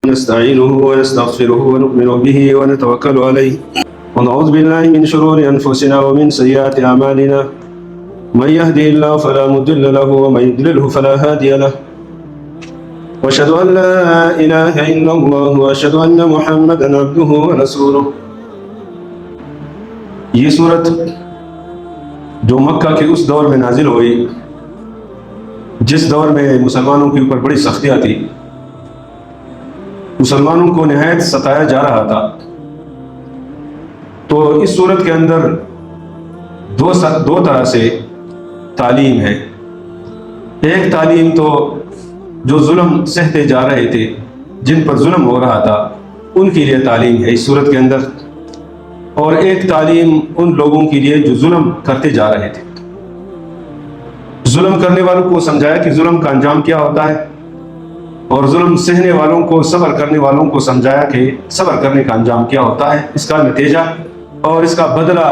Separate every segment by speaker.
Speaker 1: نستعينه ونستغفره ونؤمن به ونتوكل عليه ونعوذ بالله من شرور أنفسنا ومن سيئات أعمالنا من يهده الله فلا مضل له ومن يضلله فلا هادي له وأشهد أن لا إله إلا الله وأشهد أن محمدا عبده ورسوله. یہ صورت جو مکہ کے اس دور میں نازل ہوئی جس دور میں مسلمانوں کے اوپر بڑی سختیاں تھی، مسلمانوں کو نہایت ستایا جا رہا تھا، تو اس صورت کے اندر دو طرح سے تعلیم ہے. ایک تعلیم تو جو ظلم سہتے جا رہے تھے، جن پر ظلم ہو رہا تھا، ان کے لیے تعلیم ہے اس صورت کے اندر، اور ایک تعلیم ان لوگوں کے لیے جو ظلم کرتے جا رہے تھے. ظلم کرنے والوں کو سمجھایا کہ ظلم کا انجام کیا ہوتا ہے، اور ظلم سہنے والوں کو، صبر کرنے والوں کو سمجھایا کہ صبر کرنے کا انجام کیا ہوتا ہے، اس کا نتیجہ اور اس کا بدلہ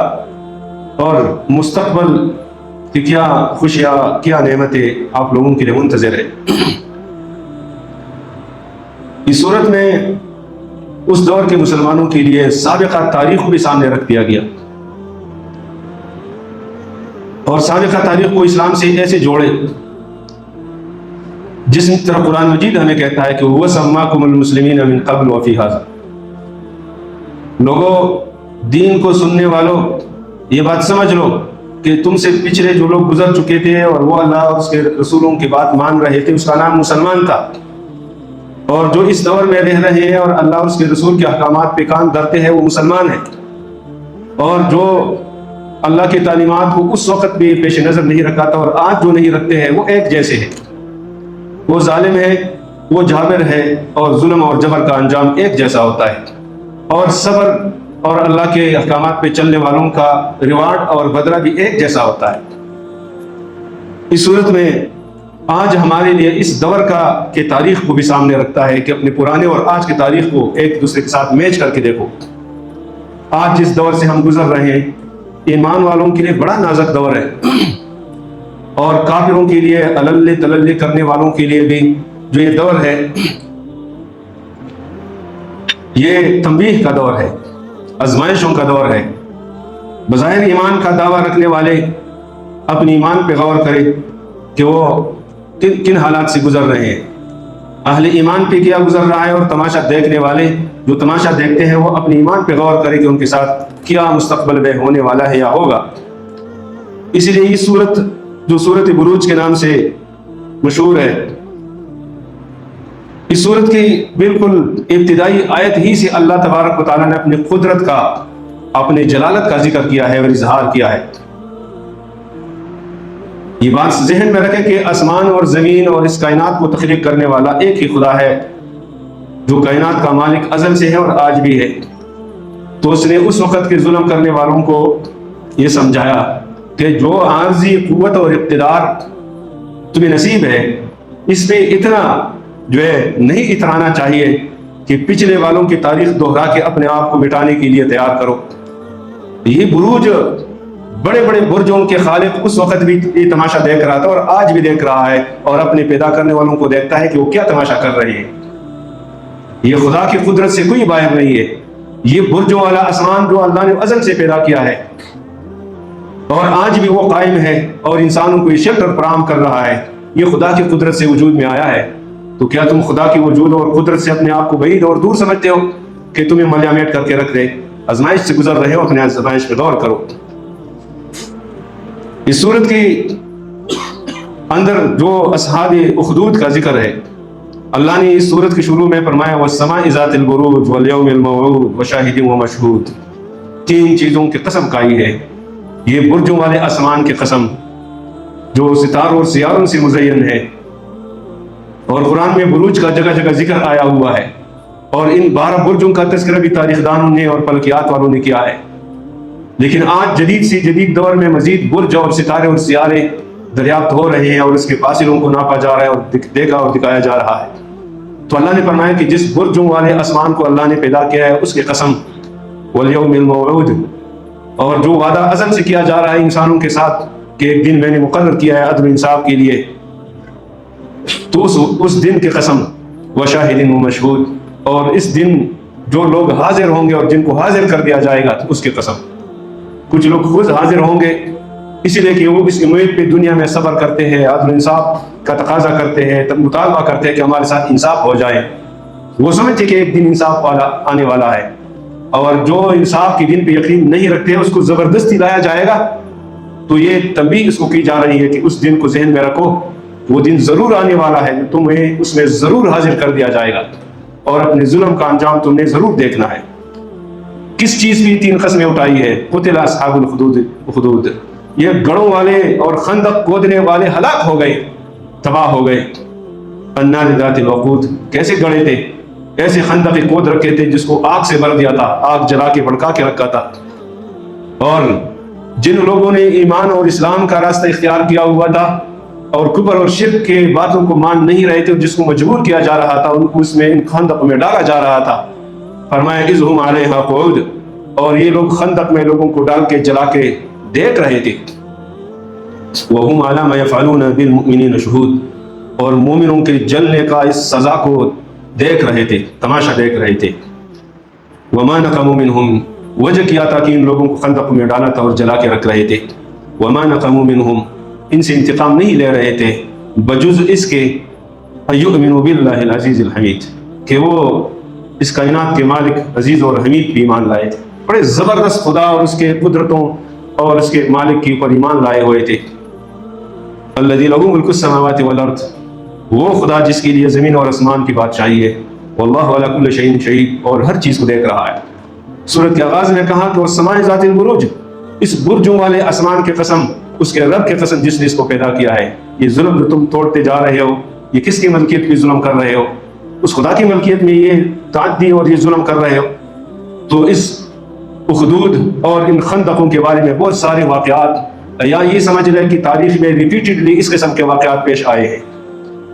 Speaker 1: اور مستقبل کی کیا خوشیاں، کیا نعمتیں آپ لوگوں کے لیے منتظر ہے. اس صورت میں اس دور کے مسلمانوں کے لیے سابقہ تاریخ کو بھی سامنے رکھ دیا گیا، اور سابقہ تاریخ کو اسلام سے ایسے جوڑے جس طرح قرآن مجید ہمیں کہتا ہے کہ وہ سماکم المسلمین من قبل وفی ھذا. لوگوں، دین کو سننے والوں، یہ بات سمجھ لو کہ تم سے پچھلے جو لوگ گزر چکے تھے اور وہ اللہ اور اس کے رسولوں کی بات مان رہے تھے، اس کا نام مسلمان تھا. اور جو اس دور میں رہ رہے ہیں اور اللہ اور اس کے رسول کے احکامات پہ کام کرتے ہیں، وہ مسلمان ہیں. اور جو اللہ کی تعلیمات کو اس وقت بھی پیش نظر نہیں رکھا تھا اور آج جو نہیں رکھتے ہیں، وہ ایک جیسے ہیں. وہ ظالم ہے، وہ جابر ہے، اور ظلم اور جبر کا انجام ایک جیسا ہوتا ہے. اور صبر اور اللہ کے احکامات پہ چلنے والوں کا ریوارڈ اور بدلہ بھی ایک جیسا ہوتا ہے. اس صورت میں آج ہمارے لیے اس دور کے تاریخ کو بھی سامنے رکھتا ہے کہ اپنے پرانے اور آج کی تاریخ کو ایک دوسرے کے ساتھ میچ کر کے دیکھو. آج جس دور سے ہم گزر رہے ہیں، ایمان والوں کے لیے بڑا نازک دور ہے، اور کافروں کے لیے، علل تلل کرنے والوں کے لیے بھی جو یہ دور ہے، یہ تنبیہ کا دور ہے، آزمائشوں کا دور ہے. بظاہر ایمان کا دعویٰ رکھنے والے اپنے ایمان پہ غور کریں کہ وہ کن حالات سے گزر رہے ہیں. اہل ایمان پہ کیا گزر رہا ہے، اور تماشا دیکھنے والے جو تماشا دیکھتے ہیں، وہ اپنے ایمان پہ غور کریں کہ ان کے ساتھ کیا مستقبل میں ہونے والا ہے یا ہوگا. اسی لیے یہ صورت جو صورت بروج کے نام سے مشہور ہے، اس صورت کی بالکل ابتدائی آیت ہی سے اللہ تبارک و تعالیٰ نے اپنی قدرت کا، اپنے جلالت کا ذکر کیا ہے اور اظہار کیا ہے. یہ بات ذہن میں رکھیں کہ آسمان اور زمین اور اس کائنات کو تخلیق کرنے والا ایک ہی خدا ہے، جو کائنات کا مالک ازل سے ہے اور آج بھی ہے. تو اس نے اس وقت کے ظلم کرنے والوں کو یہ سمجھایا کہ جو عارضی قوت اور اقتدار تمہیں نصیب ہے، اس پہ اتنا جو ہے نہیں اترانا چاہیے کہ پچھلے والوں کی تاریخ دہرا کے اپنے آپ کو مٹانے کے لیے تیار کرو. یہ بروج، بڑے بڑے برجوں کے خالق اس وقت بھی یہ تماشا دیکھ رہا تھا اور آج بھی دیکھ رہا ہے، اور اپنے پیدا کرنے والوں کو دیکھتا ہے کہ وہ کیا تماشا کر رہے ہیں. یہ خدا کی قدرت سے کوئی باہر نہیں ہے. یہ برجوں والا آسمان جو اللہ نے ازل سے پیدا کیا ہے، اور آج بھی وہ قائم ہے اور انسانوں کو یہ شیلٹر فراہم کر رہا ہے، یہ خدا کی قدرت سے وجود میں آیا ہے. تو کیا تم خدا کی وجود اور قدرت سے اپنے آپ کو بعید اور دور سمجھتے ہو کہ تمہیں ملیامیٹ کر کے رکھ دے؟ آزمائش سے گزر رہے ہو، اپنے آزمائش پہ غور کرو. اس صورت کی اندر جو اصحاب اخدود کا ذکر ہے، اللہ نے اس صورت کی شروع میں فرمایا والسماء ذات البروج والیوم الموعود وشاہد ومشہود. 3 چیزوں کی قسم کھائی ہے. یہ برجوں والے آسمان کی قسم جو ستاروں اور سیاروں سے مزین ہے، اور قرآن میں بروج کا جگہ جگہ ذکر آیا ہوا ہے، اور ان 12 برجوں کا تذکرہ بھی تاریخ دانوں نے اور فلکیات والوں نے کیا ہے. لیکن آج جدید سے جدید دور میں مزید برج اور ستارے اور سیارے دریافت ہو رہے ہیں، اور اس کے فاصلوں کو ناپا جا رہا ہے اور دیکھا اور دکھایا جا رہا ہے. تو اللہ نے فرمایا کہ جس برجوں والے آسمان کو اللہ نے پیدا کیا ہے، اس کی قسم والیوم الموعود، اور جو وعدہ ازل سے کیا جا رہا ہے انسانوں کے ساتھ کہ ایک دن میں نے مقرر کیا ہے عدل انصاف کے لیے، تو اس دن کی قسم وشاہد ومشہود، اور اس دن جو لوگ حاضر ہوں گے اور جن کو حاضر کر دیا جائے گا اس کی قسم، کچھ لوگ خود حاضر ہوں گے اسی لیے کہ وہ اس امید پہ دنیا میں صبر کرتے ہیں، عدل و انصاف کا تقاضا کرتے ہیں، مطالبہ کرتے ہیں کہ ہمارے ساتھ انصاف ہو جائے. وہ سمجھتے کہ ایک دن انصاف والا آنے والا ہے، اور جو انصاف کے دن پہ یقین نہیں رکھتے اس کو زبردستی لایا جائے گا. تو یہ تنبیہ اس کو کی جا رہی ہے کہ اس دن کو ذہن میں رکھو، وہ دن ضرور آنے والا ہے، تمہیں اس میں ضرور حاضر کر دیا جائے گا اور اپنے ظلم کا انجام تم نے ضرور دیکھنا ہے. کس چیز کی 3 قسمیں اٹھائی ہے؟ قتل اصحاب الخدود، یہ گڑوں والے اور خندق کھودنے والے ہلاک ہو گئے، تباہ ہو گئے. النار ذات الوقود، کیسے گڑے تھے، ایسے خندق کھود رکھے تھے جس کو آگ سے بھر دیا تھا، آگ جلا کے بھڑکا کے رکھا تھا. اور جن لوگوں نے ایمان اور اسلام کا راستہ اختیار کیا ہوا تھا اور کفر اور شرک کے باتوں کو مان نہیں رہے تھے، جس کو مجبور کیا جا رہا تھا، ان کو اس میں ان خندق میں ڈالا جا رہا تھا. فرمایا اذ ہم علیہا قعود، اور یہ لوگ خندق میں لوگوں کو ڈال کے جلا کے دیکھ رہے تھے. وہم علی ما یفعلون بالمؤمنین شہود، اور مومنوں کے جلنے کا اس سزا کو دیکھ رہے تھے، تماشا دیکھ رہے تھے. وما نقموا منہم، وجہ کیا تھا کہ ان لوگوں کو خندق میں ڈالا تھا اور جلا کے رکھ رہے تھے. وما نقموا منہم، ان سے انتقام نہیں لے رہے تھے بجز اس کے یؤمنوا باللہ العزیز الحمید، کہ وہ اس کائنات کے مالک عزیز اور حمید بھی ایمان لائے تھے. بڑے زبردست خدا اور اس کے قدرتوں اور اس کے مالک کے اوپر ایمان لائے ہوئے تھے. الذی لہ ملک السماوات والارض، وہ خدا جس کے لیے زمین اور آسمان کی بادشاہی ہے. واللہ علی کل شیء شہید، اور ہر چیز کو دیکھ رہا ہے. سورت کے آغاز میں کہا کہ والسماء ذات البروج، اس برجوں والے آسمان کے قسم، اس کے رب کے قسم جس نے اس کو پیدا کیا ہے. یہ ظلم جو تم توڑتے جا رہے ہو، یہ کس کی ملکیت پہ ظلم کر رہے ہو؟ اس خدا کی ملکیت میں یہ تعدی اور یہ ظلم کر رہے ہو. تو اس اخدود اور ان خندقوں کے بارے میں بہت سارے واقعات، یا یہ سمجھ لیں کہ تاریخ میں ریپیٹڈلی اس قسم کے واقعات پیش آئے ہیں.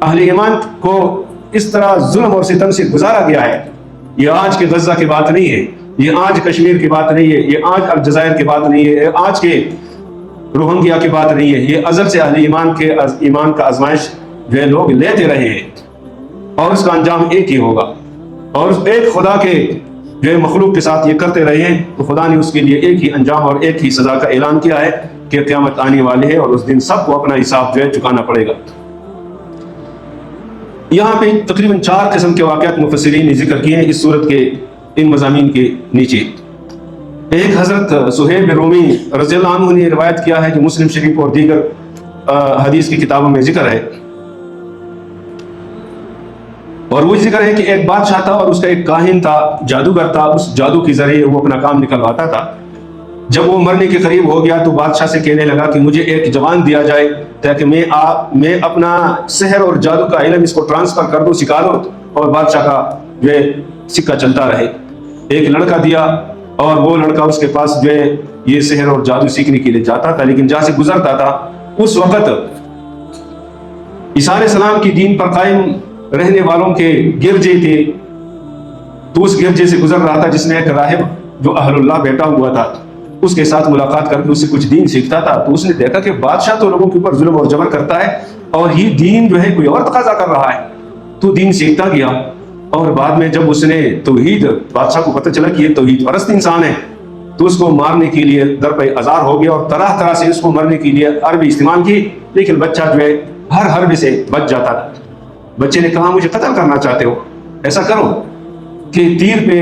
Speaker 1: اہل ایمان کو اس طرح ظلم اور ستم سے گزارا گیا ہے. یہ آج کے غزہ کی بات نہیں ہے، یہ آج کشمیر کی بات نہیں ہے، یہ آج الجزائر کی بات نہیں ہے، یہ آج کے روہنگیا کی بات نہیں ہے. یہ ازل سے اہل ایمان کا آزمائش جو ہے لوگ لیتے رہے ہیں، اور اس کا انجام ایک ہی ہوگا. اور اس ایک خدا کے جو ہے مخلوق کے ساتھ یہ کرتے رہے ہیں، تو خدا نے اس کے لیے ایک ہی انجام اور ایک ہی سزا کا اعلان کیا ہے کہ قیامت آنے والے ہے اور اس دن سب کو اپنا حساب جو ہے چکانا پڑے گا. یہاں پہ تقریباً 4 قسم کے واقعات مفسرین نے ذکر کیے ہیں اس صورت کے ان مضامین کے نیچے. ایک حضرت صہیب رومی رضی اللہ عنہ نے روایت کیا ہے جو مسلم شریف اور دیگر حدیث کی کتابوں میں ذکر ہے، اور وہ ذکر ہے کہ ایک بادشاہ تھا اور اس کا ایک کاہن تھا، جادوگر تھا. اس جادو کے ذریعے وہ اپنا کام نکلواتا تھا. جب وہ مرنے کے قریب ہو گیا تو بادشاہ سے کہنے لگا کہ مجھے ایک جوان دیا جائے تاکہ میں اپنا سحر اور جادو کا علم اس کو ٹرانسفر کر دوں، سکھا دوں، اور بادشاہ کا جو ہے سکہ چلتا رہے. ایک لڑکا دیا، اور وہ لڑکا اس کے پاس جو ہے یہ سحر اور جادو سیکھنے کے لیے جاتا تھا. لیکن جہاں سے گزرتا تھا اس وقت عیسیٰ علیہ السلام کی دین پر قائم رہنے والوں کے گرجے تھے، تو اس گرجے سے گزر رہا تھا جس میں ایک راہب جو اہل اللہ بیٹھا ہوا تھا، اس کے ساتھ ملاقات کر کے اس سے کچھ دین سیکھتا تھا. تو اس نے دیکھا کہ بادشاہ تو لوگوں کے اوپر ظلم اور جبر کرتا ہے اور یہ دین جو ہے کوئی اور تقاضا کر رہا ہے. تو دین سیکھتا گیا، اور بعد میں جب اس نے توحید، بادشاہ کو پتہ چلا کہ یہ توحید پرست انسان ہے، تو اس کو مارنے کے لیے در پہ ازار ہو گیا اور طرح طرح سے اس کو مرنے کے لیے عربی استعمال کی. لیکن بچہ جو ہے ہر حربے سے بچ جاتا تھا. بچے نے کہا مجھے قتل کرنا چاہتے ہو، ایسا کرو کہ تیر پہ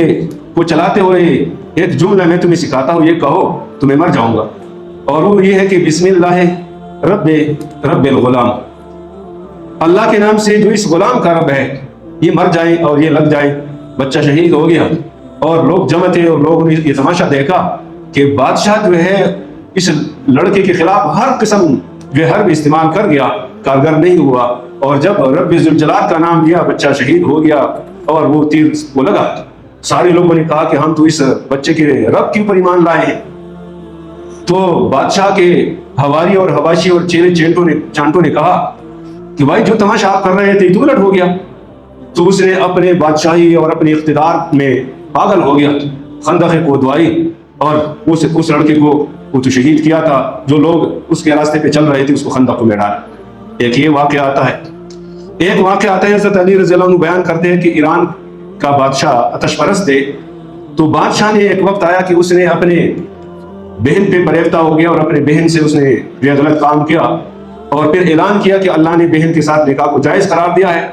Speaker 1: کو چلاتے ہوئے ایک جملہ میں تمہیں سکھاتا ہوں، یہ کہو تو میں مر جاؤں گا. اور وہ یہ ہے کہ بسم اللہ رب الغلام، اللہ کے نام سے جو اس غلام کا رب ہے یہ مر جائیں اور یہ لگ جائیں. بچہ شہید ہو گیا اور لوگ جمع تھے اور لوگوں نے یہ تماشا دیکھا کہ بادشاہ جو ہے اس لڑکے کے خلاف ہر قسم جو حرب استعمال کر گیا، کارگر نہیں ہوا. اور جب رب ذوالجلال کا نام لیا بچہ شہید ہو گیا اور وہ تیر کو لگا. سارے لوگوں نے کہا کہ ہم تو اس بچے کے رب کے اوپر ایمان لائے ہیں. تو بادشاہ کے ہواری اور حواشی اور چیرے چانٹوں نے کہا کہ بھائی جو تماشا آپ کر رہے تھے تو الٹ ہو گیا. تو اس نے اپنے بادشاہی اور اپنے اقتدار میں پاگل ہو گیا، خندق کو دعائی اور اس لڑکے کو وہ تو شہید کیا تھا. جو لوگ اس کے راستے پہ چل رہے تھے اس کو خندق میں ڈالا. ایک یہ واقعہ آتا ہے. ایک واقعہ آتا ہے حضرت علی رضی اللہ عنہ بیان کرتے ہیں کہ ایران کا بادشاہ آتش پرست تھے، تو بادشاہ نے ایک وقت آیا کہ اس نے اپنے بہن پہ فریفتہ ہو گیا اور اپنے بہن سے اس نے یہ غلط کام کیا، اور پھر اعلان کیا کہ اللہ نے بہن کے ساتھ نکاح کو جائز قرار دیا ہے۔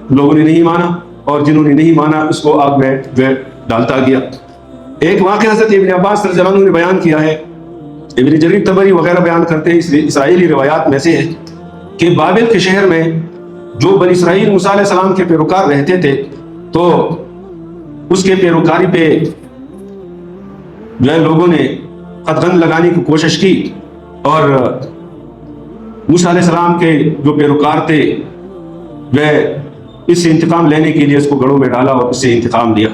Speaker 1: لوگوں نے نہیں مانا، اور جنہوں نے نہیں مانا اس کو آگ میں ڈالتا گیا۔ ایک واقعہ حضرت ابن عباس رضی اللہ عنہ نے بیان کیا ہے، ابن جریر طبری وغیرہ بیان کرتے ہیں، اسرائیلی روایات میں سے ہے کہ بابل کے شہر میں جو بنی اسرائیل موسیٰ علیہ السلام کے پیروکار رہتے تھے، تو اس کے پیروکاری پہ جو ہے لوگوں نے قدغن لگانے کی کوشش کی، اور موسیٰ علیہ السلام کے جو پیروکار تھے وہ اس سے انتقام لینے کے لیے اس کو گڑھوں میں ڈالا اور اس سے انتقام لیا۔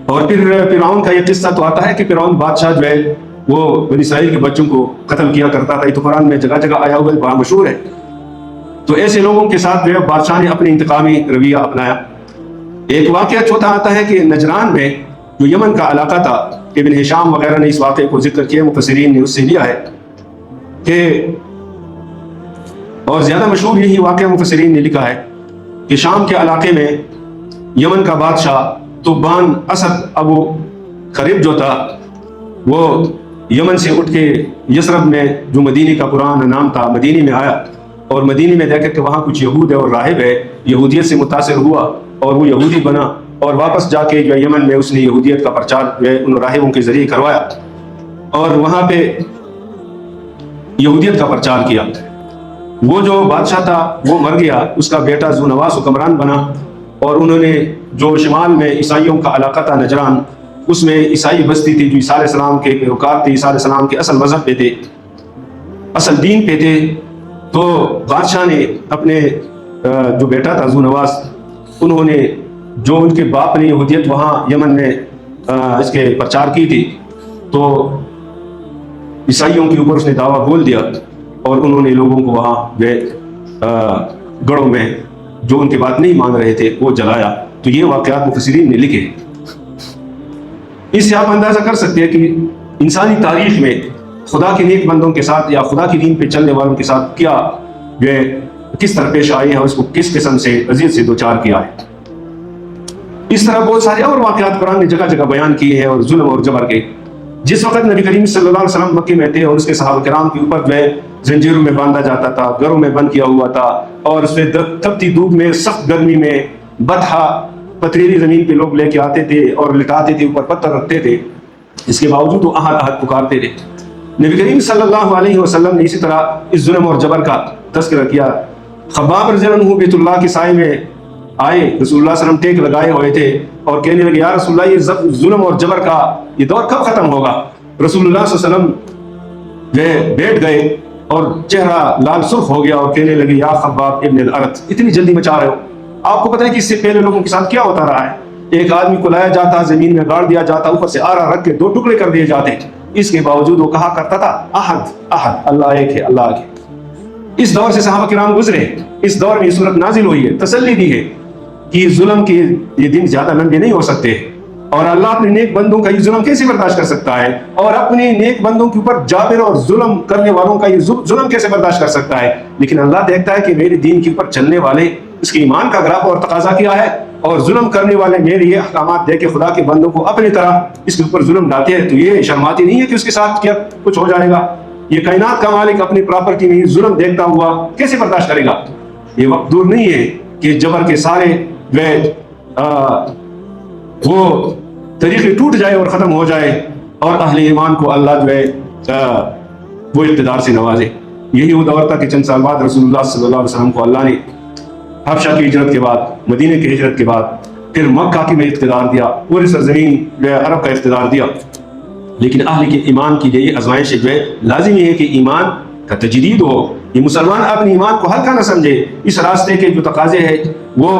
Speaker 1: اور پھر فرعون کا یہ قصہ تو آتا ہے کہ فرعون بادشاہ جو ہے وہ بنی اسرائیل کے بچوں کو قتل کیا کرتا تھا، یہ تو قرآن میں جگہ جگہ آیا ہوا ہے، بڑا مشہور ہے۔ تو ایسے لوگوں کے ساتھ جو ہے بادشاہ نے اپنی انتقامی رویہ اپنایا۔ ایک واقعہ چوتھا آتا ہے کہ نجران میں جو یمن کا علاقہ تھا، ابن ہشام وغیرہ نے اس واقعے کو ذکر کیا، مفسرین نے اس سے لیا ہے کہ، اور زیادہ مشہور یہی واقعہ مفسرین نے لکھا ہے کہ شام کے علاقے میں یمن کا بادشاہ طوبان اسد ابو خریب جو تھا، وہ یمن سے اٹھ کے یثرب میں جو مدینہ کا پرانا نام تھا مدینہ میں آیا، اور مدینہ میں دیکھا کہ وہاں کچھ یہود ہے اور راہب ہے، یہودیت سے متاثر ہوا اور وہ یہودی بنا، اور واپس جا کے جو یمن میں اس نے یہودیت کا پرچار جو ہے ان راہبوں کے ذریعے کروایا، اور وہاں پہ یہودیت کا پرچار کیا۔ وہ جو بادشاہ تھا وہ مر گیا، اس کا بیٹا ذونواس حکمران بنا، اور انہوں نے جو شمال میں عیسائیوں کا علاقہ تھا نجران، اس میں عیسائی بستی تھی جو عیسیٰ علیہ السلام کے پیروکار تھے، عیسیٰ علیہ السلام کے اصل مذہب پہ تھے، اصل دین پہ تھے۔ تو بادشاہ نے اپنے جو بیٹا تھا ذونواس، انہوں نے جو ان کے باپ نے یہودیت وہاں یمن میں اس کے پرچار کی تھی، تو عیسائیوں کے اوپر اس نے دعویٰ بول دیا، اور انہوں نے لوگوں کو وہاں گڑھوں میں جو ان کی بات نہیں مان رہے تھے وہ جلایا۔ تو یہ واقعات مفسرین نے لکھے۔ اس سے آپ اندازہ کر سکتے ہیں کہ انسانی تاریخ میں خدا کے نیک بندوں کے ساتھ یا خدا کی دین پہ چلنے والوں کے ساتھ کیا کس طرح پیش آئے ہیں، اور اس کو کس قسم سے اذیت سے دوچار کیا ہے۔ اس طرح بہت سارے اور واقعات قرآن نے جگہ جگہ بیان کیے ہیں، اور ظلم اور جبر کے۔ جس وقت نبی کریم صلی اللہ علیہ وسلم مکے میں تھے اور اس کے صحابہ کرام کے اوپر جو ہے زنجیروں میں باندھا جاتا تھا، گھروں میں بند کیا ہوا تھا، اور اس میں تپتی دھوپ میں، سخت گرمی میں، بطحا پتھریلی زمین پہ لوگ لے کے آتے تھے اور لٹاتے تھے، اوپر پتھر رکھتے تھے، اس کے باوجود وہ احد احد پکارتے تھے۔ نبی کریم صلی اللہ علیہ وسلم نے اسی طرح اس ظلم اور جبر کا تذکرہ کیا۔ خباب رضی اللہ عنہ بیت اللہ کے سائے میں آئے، رسول اللہ صلی اللہ علیہ وسلم ٹیک لگائے ہوئے تھے، اور کہنے لگے یا رسول اللہ یہ ظلم اور جبر کا یہ دور کب ختم ہوگا؟ رسول اللہ صلی اللہ علیہ وسلم بیٹھ گئے اور چہرہ لال سرخ ہو گیا، اور کہنے لگے یا خباب ابن الارت، اتنی جلدی مچا رہے ہو؟ آپ کو پتہ ہے کہ اس سے پہلے لوگوں کے ساتھ کیا ہوتا رہا ہے؟ ایک آدمی کو لایا جاتا، زمین میں گاڑ دیا جاتا، اوپر سے آرا رکھ کے 2 ٹکڑے کر دیے جاتے، اس کے باوجود وہ کہا کرتا تھا احد احد، اللہ ایک ہے، اللہ ایک ہے۔ اس دور سے صحابہ کرام گزرے، اس دور میں یہ صورت نازل ہوئی ہے، تسلی دی ہے کہ ظلم کے یہ دن زیادہ لمبے نہیں ہو سکتے، اور اللہ اپنے نیک بندوں کا یہ ظلم کیسے برداشت کر سکتا ہے، اور اپنے نیک بندوں کے اوپر جابر اور ظلم کرنے والوں کا یہ ظلم کیسے برداشت کر سکتا ہے؟ لیکن اللہ دیکھتا ہے کہ میرے دین کے اوپر چلنے والے اس کے ایمان کا گراف اور تقاضا کیا ہے، اور ظلم کرنے والے میرے یہ احکامات دے کے خدا کے بندوں کو اپنی طرح اس کے اوپر ظلم ڈالتے ہیں، تو یہ شرماتی نہیں ہے کہ اس کے ساتھ کیا کچھ ہو جائے گا؟ یہ کائنات کا مالک اپنی پراپرٹی میں ظلم دیکھتا ہوا کیسے برداشت کرے گا؟ یہ وقت دور نہیں ہے کہ جبر کے سارے وہ طریقے ٹوٹ جائے اور ختم ہو جائے، اور اہل ایمان کو اللہ جو ہے وہ اقتدار سے نوازے۔ یہی وہ دور تھا کہ چند سال بعد رسول اللہ صلی اللہ علیہ وسلم کو اللہ نے حبشہ کی ہجرت کے بعد، مدینہ کی ہجرت کے بعد، پھر مکہ کی میں اقتدار دیا، پوری سرزمین عرب کا اقتدار دیا۔ لیکن اہل کے ایمان کی یہ آزمائش جو ہے لازمی ہے کہ ایمان کا تجدید ہو، یہ مسلمان اپنے ایمان کو ہلکا نہ سمجھے۔ اس راستے کے جو تقاضے ہیں وہ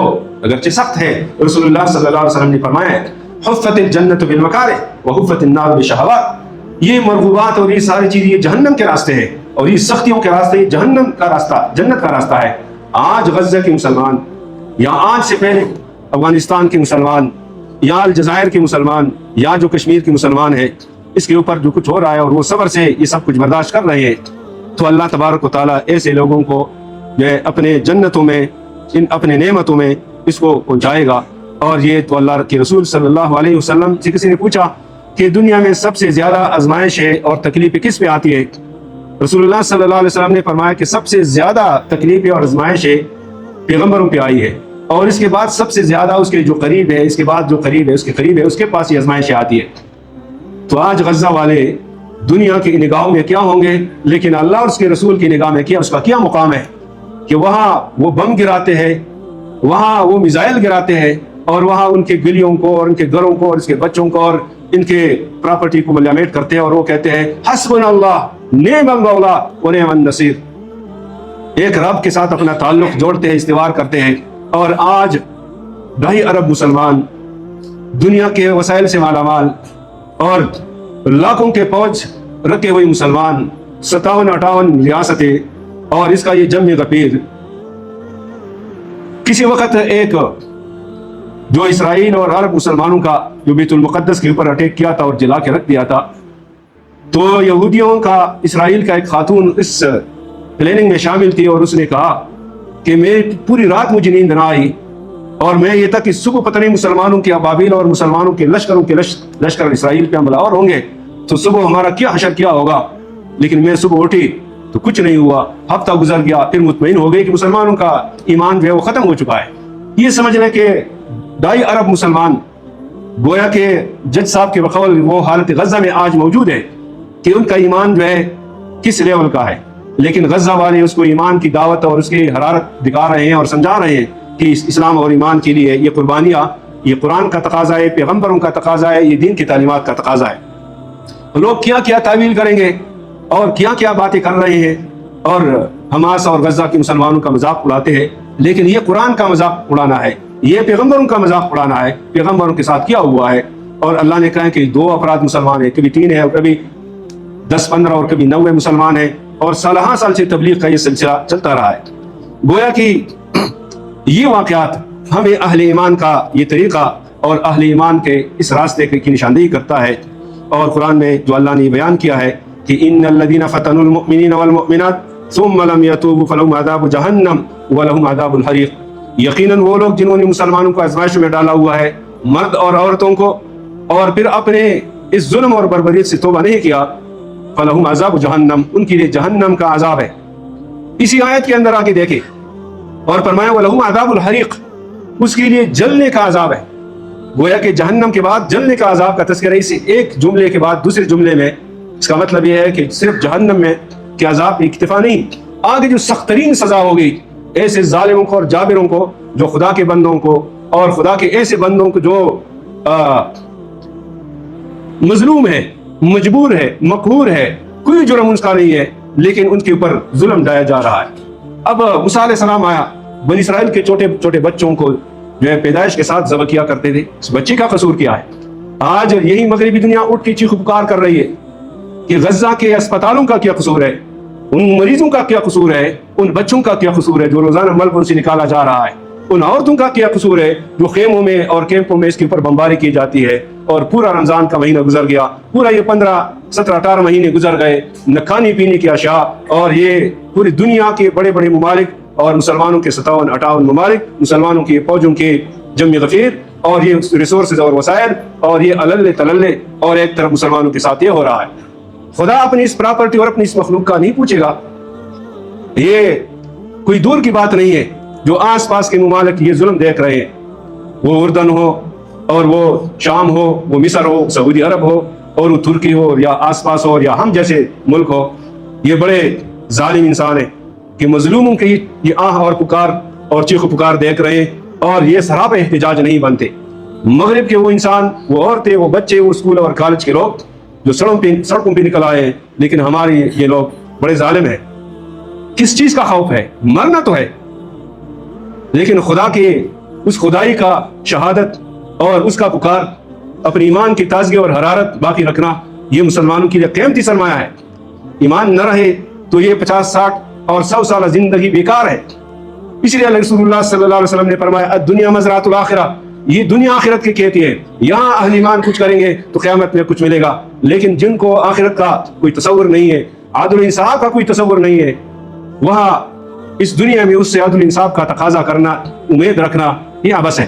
Speaker 1: اگرچہ سخت ہے، رسول اللہ صلی اللہ علیہ وسلم نے فرمایا ہے حفت الجنت بالمکارہ وحفت النار بالشہوات، یہ مرغوبات اور یہ ساری چیز یہ جہنم کے راستے ہیں، اور یہ سختیوں کے راستے یہ جہنم کا راستہ، جنت کا راستہ ہے۔ آج غزہ کے مسلمان، یا آج سے پہلے افغانستان کے مسلمان، یا الجزائر کے مسلمان، یا جو کشمیر کے مسلمان ہیں، اس کے اوپر جو کچھ ہو رہا ہے اور وہ صبر سے یہ سب کچھ برداشت کر رہے ہیں، تو اللہ تبارک و تعالیٰ ایسے لوگوں کو جو ہے اپنے جنتوں میں، ان اپنے نعمتوں میں اس کو پہنچائے گا، اور یہ تو اللہ کے رسول صلی اللہ علیہ وسلم سے کسی نے پوچھا کہ دنیا میں سب سے زیادہ آزمائش ہے اور تکلیفیں کس پہ آتی ہے؟ رسول اللہ صلی اللہ علیہ وسلم نے فرمایا کہ سب سے زیادہ تکلیفیں اور آزمائشیں پیغمبروں پہ آئی ہے، اور اس کے بعد سب سے زیادہ اس کے جو قریب ہے، اس کے بعد جو قریب ہے، اس کے قریب ہے، اس کے پاس یہ آزمائشیں آتی ہے۔ تو آج غزہ والے دنیا کی نگاہوں میں کیا ہوں گے، لیکن اللہ اور اس کے رسول کی نگاہ میں کیا، اس کا کیا مقام ہے کہ وہاں وہ بم گراتے ہیں، وہاں وہ میزائل گراتے ہیں، اور وہاں ان کے گلیوں کو اور ان کے گھروں کو اور اس کے بچوں کو اور ان کے پراپرٹی کو ملیامیٹ کرتے ہیں، اور وہ کہتے ہیں حسبنا اللہ نعم المولا ونعم النصیر۔ ایک رب کے ساتھ اپنا تعلق جوڑتے ہیں، استوار کرتے ہیں۔ اور آج 2.5 ارب مسلمان دنیا کے وسائل سے مالا مال اور لاکھوں کے فوج رکھے ہوئے مسلمان، 57-58 ریاستیں اور اس کا یہ جم غفیر، کسی وقت ایک جو اسرائیل اور عرب مسلمانوں کا جو بیت المقدس کے اوپر اٹیک کیا تھا اور جلا کے رکھ دیا تھا، تو یہودیوں کا اسرائیل کا ایک خاتون اس پلاننگ میں شامل تھی، اور اس نے کہا کہ میں پوری رات مجھے نیند نہ آئی، اور میں یہ تھا کہ صبح پتہ نہیں مسلمانوں کے ابابیل اور مسلمانوں کے لشکروں کے لشکر اسرائیل پہ حملہ ہوں گے تو صبح ہمارا کیا حشر کیا ہوگا۔ لیکن میں صبح اٹھی تو کچھ نہیں ہوا، ہفتہ گزر گیا، پھر مطمئن ہو گئی کہ مسلمانوں کا ایمان جو ہے وہ ختم ہو چکا ہے۔ یہ سمجھ لیں کہ 2.5 ارب مسلمان گویا کہ جج صاحب کے بقول وہ حالت غزہ میں آج موجود ہے کہ ان کا ایمان جو ہے کس لیول کا ہے، لیکن غزہ والے اس کو ایمان کی دعوت اور اس کی حرارت دکھا رہے ہیں اور سمجھا رہے ہیں کہ اسلام اور ایمان کے لیے یہ قربانیاں، یہ قرآن کا تقاضا ہے، پیغمبروں کا تقاضا ہے، یہ دین کی تعلیمات کا تقاضا ہے۔ لوگ کیا کیا تعویل کریں گے اور کیا کیا باتیں کر رہے ہیں، اور حماس اور غزہ کے مسلمانوں کا مذاق اڑاتے ہیں، لیکن یہ قرآن کا مذاق اڑانا ہے، یہ پیغمبروں کا مذاق اڑانا ہے، پیغمبروں کے ساتھ کیا ہوا ہے۔ اور اللہ نے کہا کہ 2 افراد مسلمان ہیں، کبھی 3 ہیں اور کبھی 10-15 اور کبھی 90 مسلمان ہیں، اور سالہ سال سے تبلیغ کا یہ سلسلہ چلتا رہا ہے۔ گویا کہ یہ واقعات ہمیں اہل ایمان کا یہ طریقہ اور اہل ایمان کے اس راستے کی نشاندہی کرتا ہے۔ اور قرآن میں جو اللہ نے بیان کیا ہے کہ ان الذین فتنوا المؤمنین والمؤمنات ثم لم يتوبوا فلهم عذاب جہنم ولهم عذاب الحریق، یقیناً وہ لوگ جنہوں نے مسلمانوں کو آزمائش میں ڈالا ہوا ہے، مرد اور عورتوں کو، اور پھر اپنے اس ظلم اور بربریت سے توبہ نہیں کیا، فلہم عذاب جہنم، ان کے لیے جہنم کا عذاب ہے۔ اسی آیت کے اندر آگے دیکھیں اور فرمایا وَلَهُمْ عَذَابُ الْحَرِيقِ، اس کے لیے جلنے کا عذاب ہے۔ گویا کہ جہنم کے بعد جلنے کا عذاب کا تذکرہ اسی ایک جملے کے بعد دوسرے جملے میں، اس کا مطلب یہ ہے کہ صرف جہنم میں کے عذاب کی اکتفا نہیں، آگے جو سخت ترین سزا ہوگی ایسے ظالموں کو اور جابروں کو، جو خدا کے بندوں کو اور خدا کے ایسے بندوں کو جو مظلوم ہے، مجبور ہے، مقہور ہے، کوئی جرم ان کا نہیں ہے، لیکن ان کے اوپر ظلم ڈایا جا رہا ہے۔ اب موسیٰ علیہ السلام آیا، بنی اسرائیل کے چھوٹے چھوٹے بچوں کو جو ہے پیدائش کے ساتھ ذبح کیا کرتے تھے، اس بچے کا قصور کیا ہے؟ آج یہی مغربی دنیا اٹھ کے چیخ پکار کر رہی ہے کہ غزہ کے اسپتالوں کا کیا قصور ہے، ان مریضوں کا کیا قصور ہے، ان بچوں کا کیا قصور ہے جو روزانہ ملک سے نکالا جا رہا ہے، ان عورتوں کا کیا قصور ہے جو خیموں میں اور کیمپوں میں اس کے اوپر بمباری کی جاتی ہے، اور پورا رمضان کا مہینہ گزر گیا، پورا یہ 15 17 18 مہینے گزر گئے، نہ کھانے پینے کی اشیاء، اور یہ پوری دنیا کے بڑے بڑے ممالک اور مسلمانوں کے 57-58 ممالک، مسلمانوں کی فوجوں کے جم غفیر اور یہ ریسورسز اور وسائل، اور یہ علل تللے، اور ایک طرف مسلمانوں کے ساتھ یہ ہو رہا ہے۔ خدا اپنی اس پراپرٹی اور اپنی اس مخلوق کا نہیں پوچھے گا، یہ کوئی دور کی بات نہیں ہے۔ جو آس پاس کے ممالک یہ ظلم دیکھ رہے ہیں، وہ اردن ہو اور وہ شام ہو، وہ مصر ہو، سعودی عرب ہو، اور وہ ترکی ہو یا آس پاس ہو یا ہم جیسے ملک ہو، یہ بڑے ظالم انسان ہیں کہ مظلوموں کی یہ آہ اور پکار اور چیخ و پکار دیکھ رہے ہیں، اور یہ سراپا احتجاج نہیں بنتے۔ مغرب کے وہ انسان، وہ عورتیں، وہ بچے، وہ اسکول اور کالج کے لوگ جو سڑکوں پہ نکل آئے ہیں، لیکن ہمارے یہ لوگ بڑے ظالم ہیں۔ کس چیز کا خوف ہے؟ مرنا تو ہے، لیکن خدا کے اس خدائی کا شہادت اور اس کا پکار، اپنے ایمان کی تازگی اور حرارت باقی رکھنا، یہ مسلمانوں کے لیے قیمتی سرمایہ ہے۔ ایمان نہ رہے تو یہ 50 60 اور 100 سالہ زندگی بیکار ہے۔ اس لیے رسول اللہ صلی اللہ علیہ وسلم نے فرمایا الدنیا مزرعۃ الآخرہ، یہ دنیا آخرت کی کھیتی ہے، یہاں اہل ایمان کچھ کریں گے تو قیامت میں کچھ ملے گا، لیکن جن کو آخرت کا کوئی تصور نہیں ہے، عدل انصاف کا کوئی تصور نہیں ہے، وہاں اس دنیا میں اس سے عدل انصاف کا تقاضا کرنا، امید رکھنا، یہ عبث ہے۔